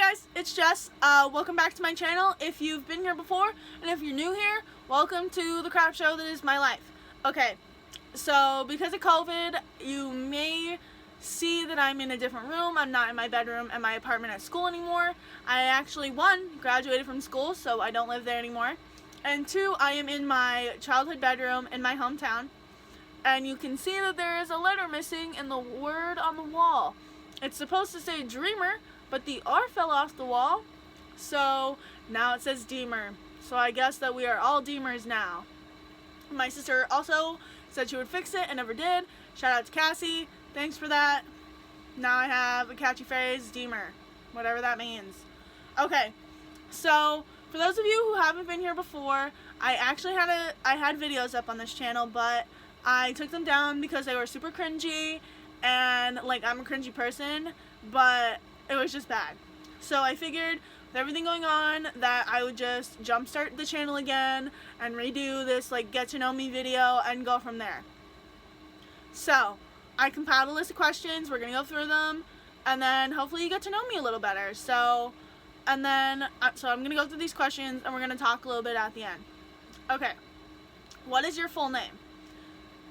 guys, it's Jess. Welcome back to my channel. If you've been here before, and if you're new here, welcome to the crap show that is my life. Okay, so because of COVID, you may see that I'm in a different room. I'm not in my bedroom at my apartment at school anymore. I actually, one, graduated from school, so I don't live there anymore. And two, I am in my childhood bedroom in my hometown. And you can see that there is a letter missing in the word on the wall. It's supposed to say Dreamer, but the R fell off the wall, so now it says Deemer. So I guess that we are all Deemers now. My sister also said she would fix it and never did. Shout out to Cassie. Thanks for that. Now I have a catchy phrase, Deemer, whatever that means. Okay, so for those of you who haven't been here before, I actually had videos up on this channel, but I took them down because they were super cringy, and like I'm a cringy person, but it was just bad. So I figured with everything going on that I would just jumpstart the channel again and redo this like get to know me video and go from there. So I compiled a list of questions. We're gonna go through them, and then hopefully you get to know me a little better. So I'm gonna go through these questions and we're gonna talk a little bit at the end. Okay, what is your full name?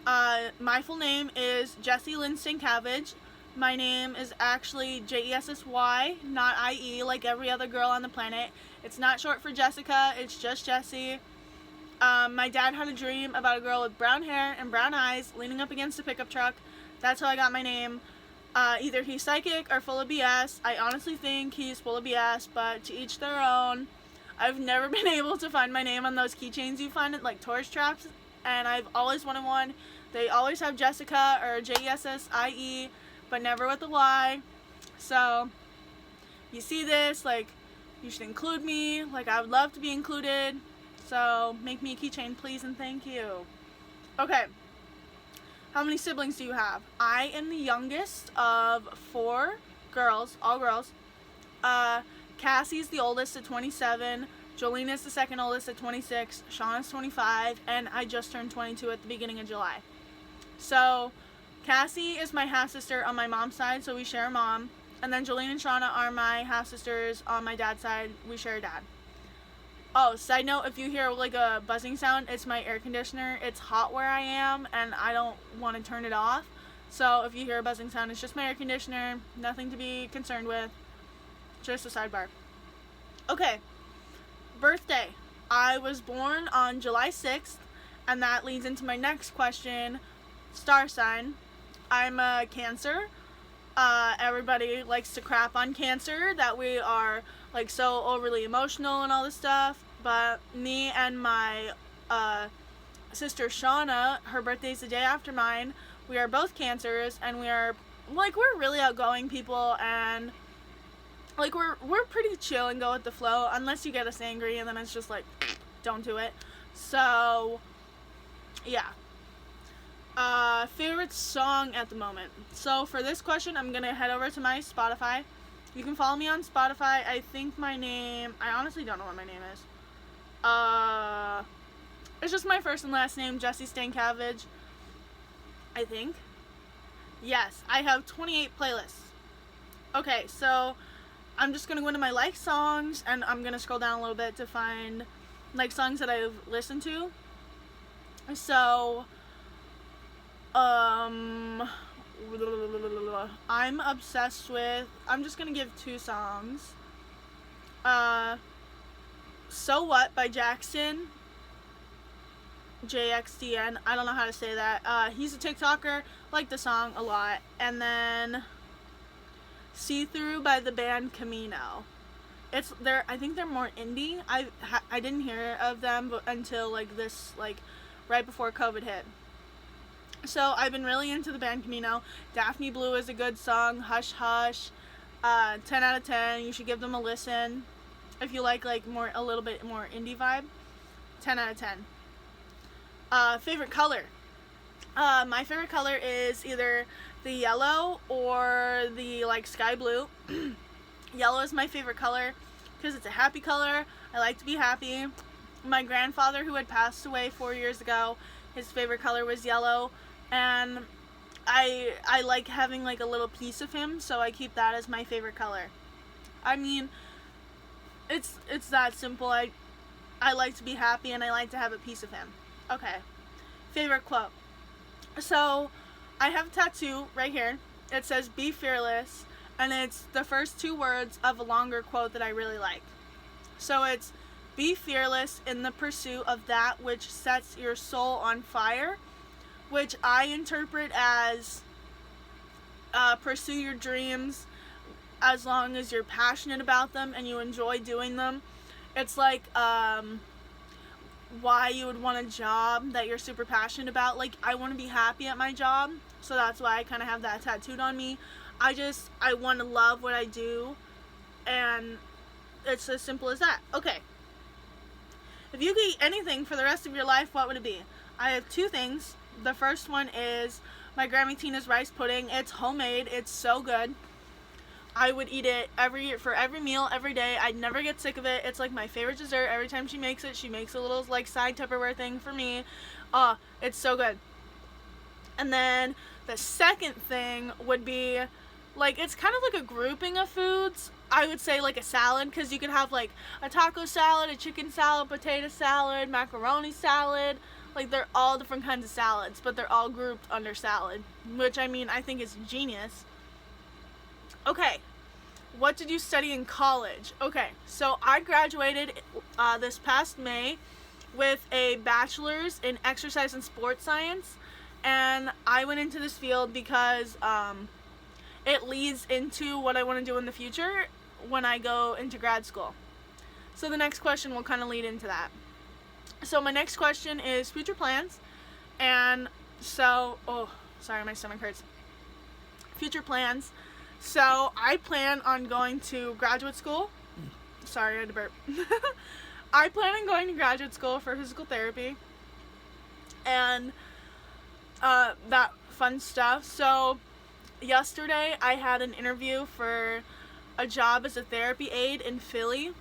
My full name is Jessie Lynn Stankiewicz. My name is actually Jessy, not IE, like every other girl on the planet. It's not short for Jessica, it's just Jessie. My dad had a dream about a girl with brown hair and brown eyes leaning up against a pickup truck. That's how I got my name. Either he's psychic or full of BS. I honestly think he's full of BS, but to each their own. I've never been able to find my name on those keychains you find at like tourist traps, and I've always wanted one. They always have Jessica or Jessy, but never with a Y. So you see this, like, you should include me. Like, I would love to be included. So make me a keychain, please, and thank you. Okay, how many siblings do you have? I am the youngest of 4 girls, all girls. Cassie's the oldest at 27. Jolene is the second oldest at 26. Shauna's 25, and I just turned 22 at the beginning of July. So Cassie is my half-sister on my mom's side, so we share a mom. And then Jolene and Shauna are my half-sisters on my dad's side. We share a dad. Oh, side note, if you hear like a buzzing sound, it's my air conditioner. It's hot where I am, and I don't want to turn it off. So if you hear a buzzing sound, it's just my air conditioner. Nothing to be concerned with. Just a sidebar. Okay, birthday. I was born on July 6th, and that leads into my next question. Star sign. I'm a Cancer. Everybody likes to crap on Cancer, that we are like so overly emotional and all this stuff, but me and my sister Shauna, her birthday's the day after mine, we are both Cancers, and we're really outgoing people, and like we're pretty chill and go with the flow, unless you get us angry, and then it's just like, don't do it. So yeah. Favorite song at the moment. So for this question, I'm gonna head over to my Spotify. You can follow me on Spotify. I think my name, I honestly don't know what my name is. It's just my first and last name, Jessie Stankiewicz, I think. Yes, I have 28 playlists. Okay, so I'm just gonna go into my like songs, and I'm gonna scroll down a little bit to find like songs that I've listened to. So I'm obsessed with, I'm just gonna give 2 songs. So What by Jackson, JXDN, I don't know how to say that. He's a TikToker, like the song a lot. And then See Through by the band Camino. I think they're more indie. I didn't hear of them until like this, like right before COVID hit. So I've been really into the band Camino. Daphne Blue is a good song. Hush Hush, 10 out of 10. You should give them a listen if you like a little bit more indie vibe. 10 out of 10. Favorite color. My favorite color is either the yellow or the like sky blue. Yellow is my favorite color because it's a happy color. I like to be happy. My grandfather, who had passed away 4 years ago, his favorite color was yellow. And I like having like a little piece of him, so I keep that as my favorite color. I mean, It's that simple. I like to be happy and I like to have a piece of him. Okay. Favorite quote. So, I have a tattoo right here. It says "Be fearless," and it's the first 2 words of a longer quote that I really like. So it's "Be fearless in the pursuit of that which sets your soul on fire," which I interpret as pursue your dreams as long as you're passionate about them and you enjoy doing them. It's like why you would want a job that you're super passionate about. Like, I want to be happy at my job, so that's why I kind of have that tattooed on me. I want to love what I do, and it's as simple as that. Okay. If you could eat anything for the rest of your life, what would it be? I have 2 things. The first one is my Grandma Tina's rice pudding. It's homemade. It's so good. I would eat it for every meal, every day. I'd never get sick of it. It's like my favorite dessert. Every time she makes it, she makes a little like side Tupperware thing for me. It's so good. And then the second thing would be, like, it's kind of like a grouping of foods. I would say like a salad, because you could have like a taco salad, a chicken salad, potato salad, macaroni salad. Like, they're all different kinds of salads, but they're all grouped under salad, which, I mean, I think is genius. Okay, what did you study in college? Okay, so I graduated this past May with a bachelor's in exercise and sports science, and I went into this field because it leads into what I want to do in the future when I go into grad school. So the next question will kind of lead into that. So my next question is future plans, and so, sorry, my stomach hurts. Future plans. So I plan on going to graduate school. Sorry, I had to burp. I plan on going to graduate school for physical therapy and that fun stuff. So yesterday I had an interview for a job as a therapy aide in Philly,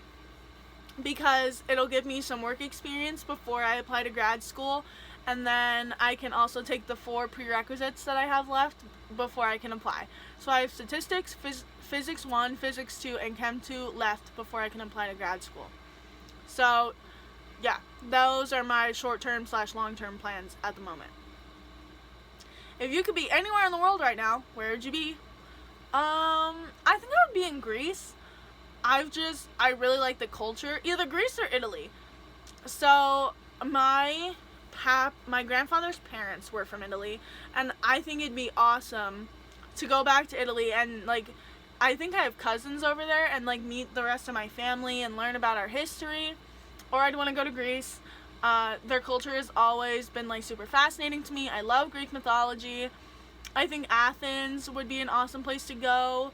because it'll give me some work experience before I apply to grad school, and then I can also take the 4 prerequisites that I have left before I can apply. So I have statistics, physics 1, physics 2, and chem 2 left before I can apply to grad school. So yeah, those are my short-term / long-term plans at the moment. If you could be anywhere in the world right now, where would you be? I think I would be in Greece. I really like the culture, either Greece or Italy. So my grandfather's parents were from Italy, and I think it'd be awesome to go back to Italy and, like, I think I have cousins over there, and, like, meet the rest of my family and learn about our history. Or I'd want to go to Greece. Their culture has always been, like, super fascinating to me. I love Greek mythology. I think Athens would be an awesome place to go.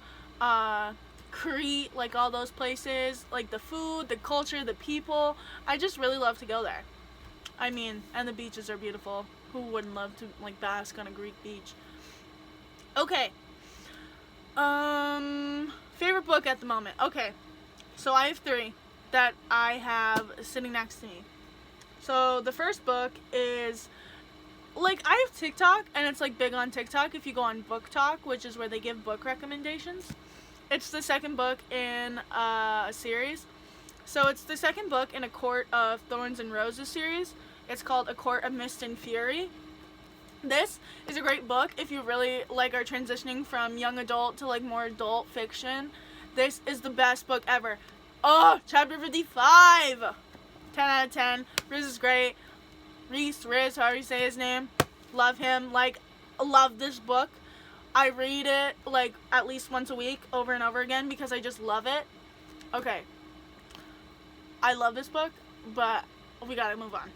Crete, like, all those places, like the food, the culture, the people. I just really love to go there. I mean, and the beaches are beautiful. Who wouldn't love to, like, bask on a Greek beach? Okay. Favorite book at the moment. Okay. So I have 3 that I have sitting next to me. So the first book is, like, I have TikTok, and it's, like, big on TikTok if you go on Book Talk, which is where they give book recommendations. It's the second book in a series. So it's the second book in A Court of Thorns and Roses series. It's called A Court of Mist and Fury. This is a great book if you really, like, are transitioning from young adult to, like, more adult fiction. This is the best book ever. Oh, chapter 55! 10 out of 10. Riz is great. Riz, however you say his name. Love him. Like, love this book. I read it, like, at least once a week, over and over again, because I just love it. Okay. I love this book, but we gotta move on.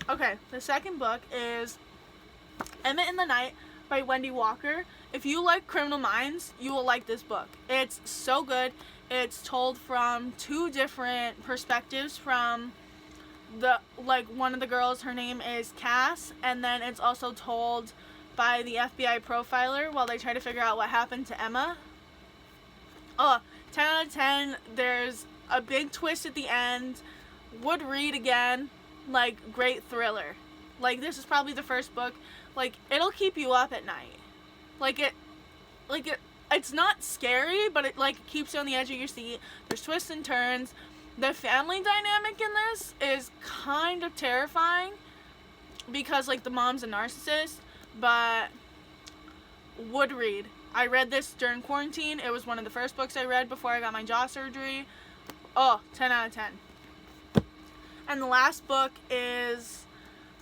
Okay, the second book is Emmett in the Night by Wendy Walker. If you like Criminal Minds, you will like this book. It's so good. It's told from 2 different perspectives, from one of the girls, her name is Cass, and then it's also told by the FBI profiler while they try to figure out what happened to Emma. 10 out of 10. There's a big twist at the end. Would read again. Like, great thriller. Like, this is probably the first book. Like, it'll keep you up at night. It's not scary, but it, like, keeps you on the edge of your seat. There's twists and turns. The family dynamic in this is kind of terrifying because, like, the mom's a narcissist, but would read. I read this during quarantine. It was one of the first books I read before I got my jaw surgery. Oh, 10 out of 10. And the last book is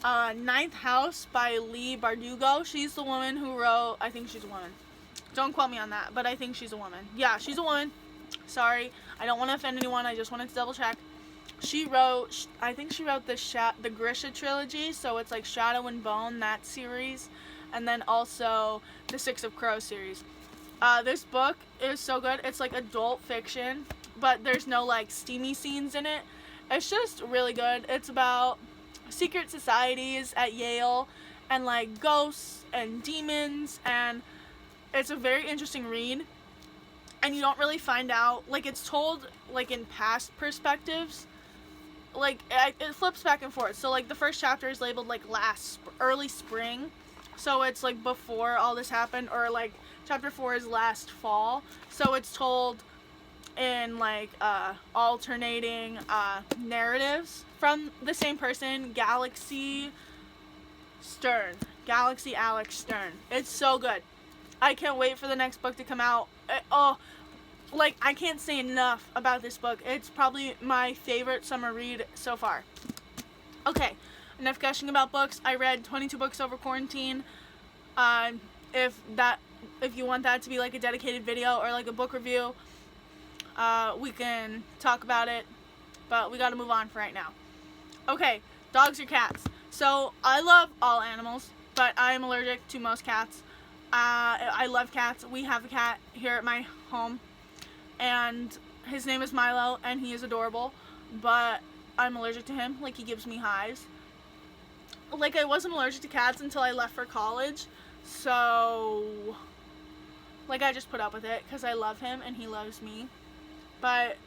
Ninth House by Leigh Bardugo. She's the woman who wrote, I think she's a woman. Don't quote me on that, but I think she's a woman. Yeah, she's a woman. Sorry, I don't want to offend anyone. I just wanted to double check. She wrote, I think she wrote the Grisha trilogy, so it's like Shadow and Bone, that series, and then also the Six of Crows series. This book is so good. It's like adult fiction, but there's no like steamy scenes in it. It's just really good. It's about secret societies at Yale and like ghosts and demons, and it's a very interesting read. And you don't really find out, like, it's told like in past perspectives. Like it flips back and forth. So like the first chapter is labeled like early spring, so it's like before all this happened, or like chapter 4 is last fall. So it's told in like alternating narratives from the same person, Galaxy Alex Stern. It's so good. I can't wait for the next book to come out. Like, I can't say enough about this book. It's probably my favorite summer read so far. Okay, enough gushing about books. I read 22 books over quarantine. If you want that to be like a dedicated video or like a book review, we can talk about it, but we gotta move on for right now. Okay, dogs or cats? So, I love all animals, but I am allergic to most cats. I love cats. We have a cat here at my home, and his name is Milo, and he is adorable, but I'm allergic to him. Like, he gives me hives. Like, I wasn't allergic to cats until I left for college, so, like, I just put up with it, because I love him, and he loves me. But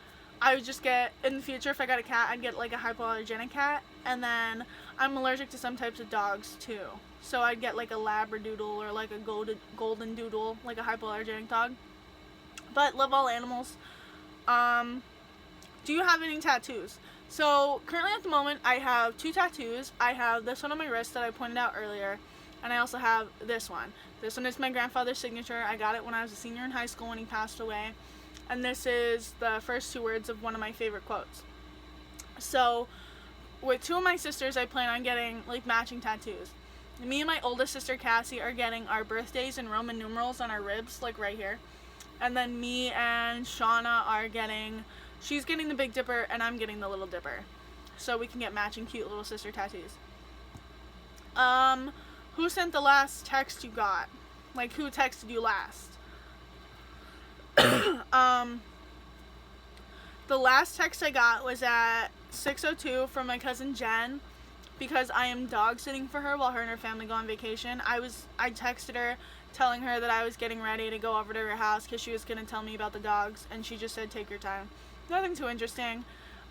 I would just get, in the future, if I got a cat, I'd get, like, a hypoallergenic cat, and then I'm allergic to some types of dogs, too. So I'd get, like, a Labradoodle or, like, a golden doodle, like a hypoallergenic dog. But love all animals. Do you have any tattoos? So, currently at the moment, I have 2 tattoos. I have this one on my wrist that I pointed out earlier, and I also have this one. This one is my grandfather's signature. I got it when I was a senior in high school when he passed away. And this is the first 2 words of one of my favorite quotes. So, with 2 of my sisters, I plan on getting, like, matching tattoos. Me and my oldest sister, Cassie, are getting our birthdays in Roman numerals on our ribs, like right here. And then me and Shauna are getting, she's getting the Big Dipper, and I'm getting the Little Dipper. So we can get matching cute little sister tattoos. Who sent the last text you got? Like, who texted you last? The last text I got was at 6:02 from my cousin Jen, because I am dog sitting for her while her and her family go on vacation. I texted her telling her that I was getting ready to go over to her house because she was going to tell me about the dogs, and she just said, take your time. Nothing too interesting.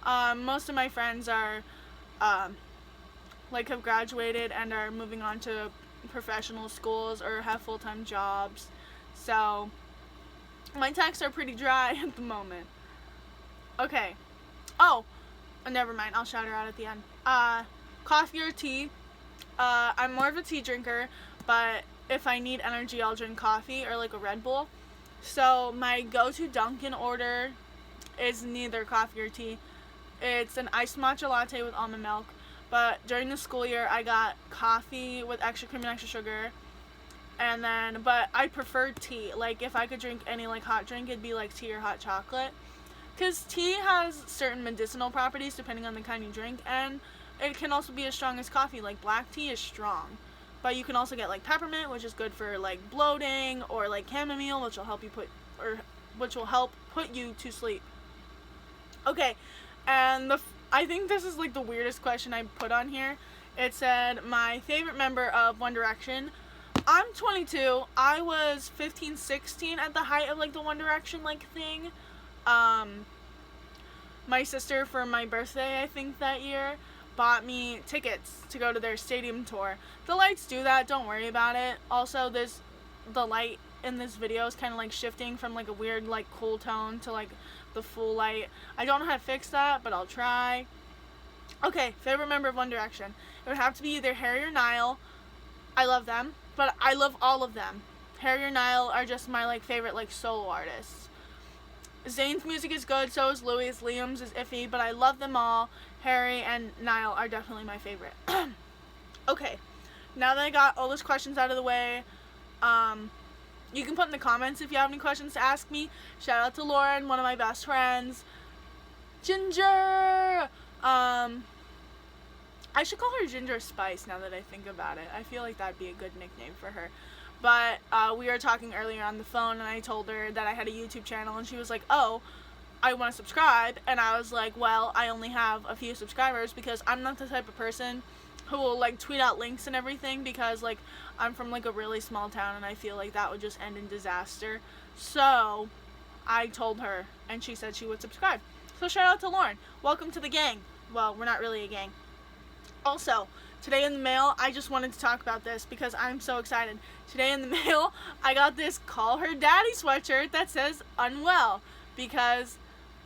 Most of my friends are, have graduated and are moving on to professional schools or have full-time jobs. So, my texts are pretty dry at the moment. Okay. Oh, never mind. I'll shout her out at the end. Coffee or tea? I'm more of a tea drinker, but if I need energy, I'll drink coffee or like a Red Bull. So my go-to Dunkin' order is neither coffee or tea. It's an iced matcha latte with almond milk. But during the school year, I got coffee with extra cream and extra sugar. But I prefer tea. Like, if I could drink any like hot drink, it'd be like tea or hot chocolate. Because tea has certain medicinal properties depending on the kind you drink, and it can also be as strong as coffee. Like, black tea is strong. But you can also get like peppermint, which is good for like bloating, or like chamomile, which will help put you to sleep. Okay, and I think this is like the weirdest question I put on here. It said my favorite member of One Direction. I'm 22. I was 15, 16 at the height of like the One Direction like thing. My sister, for my birthday, I think that year, bought me tickets to go to their stadium tour. The lights do that, don't worry about it. Also, the light in this video is kind of like shifting from like a weird like cool tone to like the full light. I don't know how to fix that, but I'll try. Okay, favorite member of One Direction. It would have to be either Harry or Niall. I love them, but I love all of them. Harry or Niall are just my like favorite like solo artists. Zayn's music is good, so is Louis. Liam's is iffy, but I love them all. Harry and Niall are definitely my favorite. Okay, now that I got all those questions out of the way, you can put in the comments if you have any questions to ask me. Shout out to Lauren, one of my best friends. Ginger! I should call her Ginger Spice now that I think about it. I feel like that'd be a good nickname for her. But we were talking earlier on the phone, and I told her that I had a YouTube channel, and she was like, oh, I want to subscribe. And I was like, well, I only have a few subscribers because I'm not the type of person who will like tweet out links and everything, because like I'm from like a really small town and I feel like that would just end in disaster. So I told her and she said she would subscribe. So shout out to Lauren. Welcome to the gang. Well, we're not really a gang. Also, today in the mail, I just wanted to talk about this because I'm so excited. Today in the mail, I got this Call Her Daddy sweatshirt that says unwell, because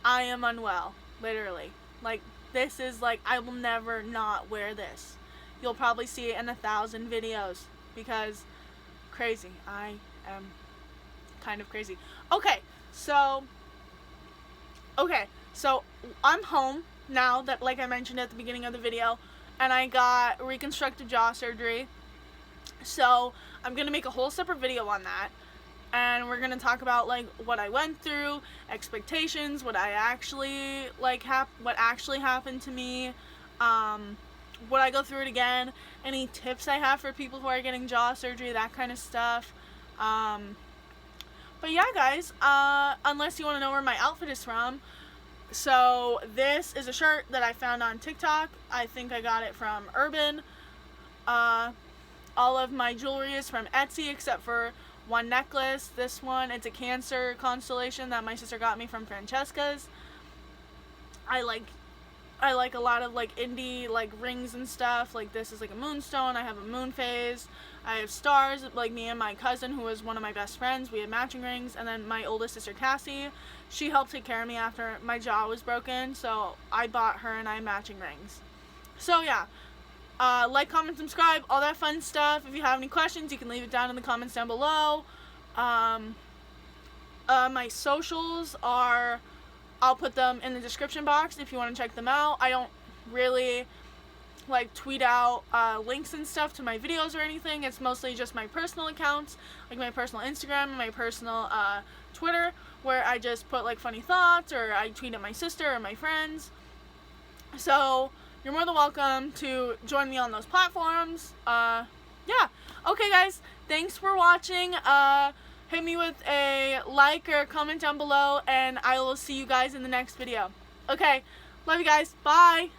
I am unwell, literally. Like, this is like, I will never not wear this. You'll probably see it in 1,000 videos because crazy. I am kind of crazy. Okay, so I'm home now that, like I mentioned at the beginning of the video, and I got reconstructive jaw surgery. So I'm going to make a whole separate video on that. And we're going to talk about like what I went through, expectations, what actually happened to me, would I go through it again, any tips I have for people who are getting jaw surgery, that kind of stuff. But yeah, guys, unless you want to know where my outfit is from, so this is a shirt that I found on TikTok. I think I got it from Urban. All of my jewelry is from Etsy except for one necklace. This one, it's a Cancer constellation that my sister got me from Francesca's. I like a lot of like indie like rings and stuff. Like this is like a moonstone. I have a moon phase. I have stars. Like me and my cousin, who was one of my best friends, we had matching rings. And then my oldest sister Cassie, she helped take care of me after my jaw was broken, so I bought her and I matching rings. So yeah, like, comment, subscribe, all that fun stuff. If you have any questions, you can leave it down in the comments down below. My socials are, I'll put them in the description box if you want to check them out. I don't really like tweet out links and stuff to my videos or anything. It's mostly just my personal accounts, like my personal Instagram and my personal Twitter, where I just put like funny thoughts, or I tweet at my sister or my friends. So you're more than welcome to join me on those platforms. Yeah. Okay, guys, thanks for watching. Hit me with a like or a comment down below, and I will see you guys in the next video. Okay, love you guys. Bye.